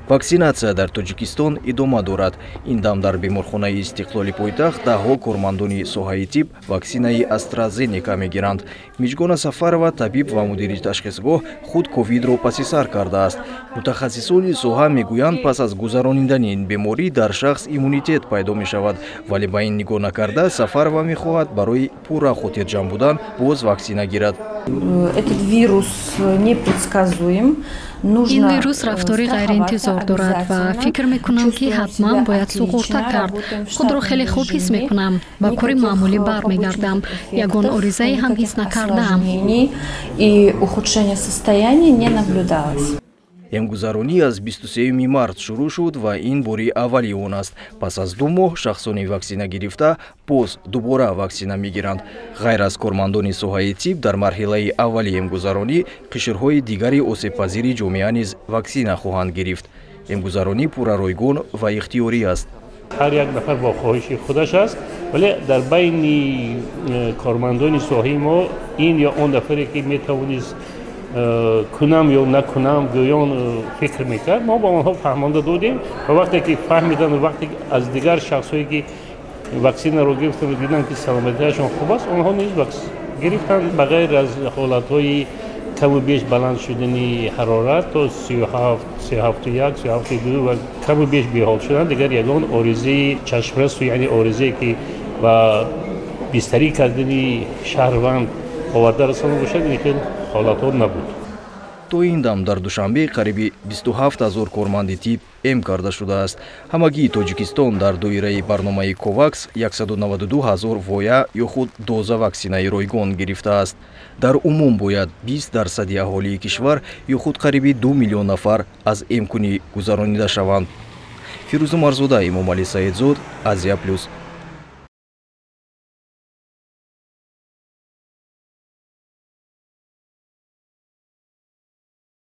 Вакцинация дар Тоҷикистон идома дорад. Ин дам дар беморхонаи Истиқлоли пойтахт даҳҳо кормандони соҳаи тиб ваксинаи AstraZeneca мегиранд. Миҷгона Сафарова, табиб ва мудири ташхисгоҳ, худ ковидро паси сар кардааст. Мутахассисони соҳа мегӯянд, пас аз гузарондани ин беморӣ дар шахс иммунитет пайдо мешавад, вале ба ин нигоҳ накарда Сафарова мехоҳад барои пурра хотирҷам будан боз ваксина гирад. Этот вирус непредсказуем. این ویروس رفتاری غیرانتظار دارد و فکر میکنم که حتما باید سقوط کرد. خود را خیلی خوب حس میکنم. با کار معمولی برمیگردم. یگان آرزوی هم حس نکردم. И ухудшение состояния не наблюдалось. Эмгузаронӣ аз 23 март шурӯъ шуд ва ин бори аввали он аст. Пас аз 2 моҳ шахсони ваксина гирифта боз дубора ваксина мегиранд. Ғайр аз кормандони соҳаи тиб дар марҳилаи аввали эмгузаронӣ қишрҳои дигари осебпазири ҷомеа низ ваксина хоҳанд гирифт. Эмгузаронӣ пурра ройгон ва ихтиёрӣ аст. ҳар як нафар бо хоҳиши худаш аст, вале дар байни кормандони соҳаи мо ин ё он нафаре ки метавонист кунам ё накунам гӯён фикр мекард, мо ба онҳо фаҳмонда додем ва вақте ки фаҳмидан, вақте аз дигар шахсое ки ваксинаро гирифтанд диданд ки саломатиашон хуб аст, онҳо низ гирифтанд. Ба ғайр аз ҳолатҳои каму беш баланд шудани ҳарорат то 37.1, 37.2 ва каму беш беҳол шудан, дигар ягон оризаи чашмрасу, яъне оризае ки ба бистарӣ кардани шаҳрванд оварда расона бошад, ин хел ҳолатҳо набуд. То ин дам дар душанбе қариби 27 000 корманди тиб эм карда шудааст. Ҳамагии Тоҷикистон дар доираи барномаи Ковакс 192 000 воя ё худ доза ваксинаи ройгон гирифтааст. Дар умум бояд 20% аҳолии кишвар ё худ қариби 2 миллион нафар аз эмкунӣ гузаронида шаванд. Фирӯза Марзода, Эмомалӣ Саидзод, Азия Плюс.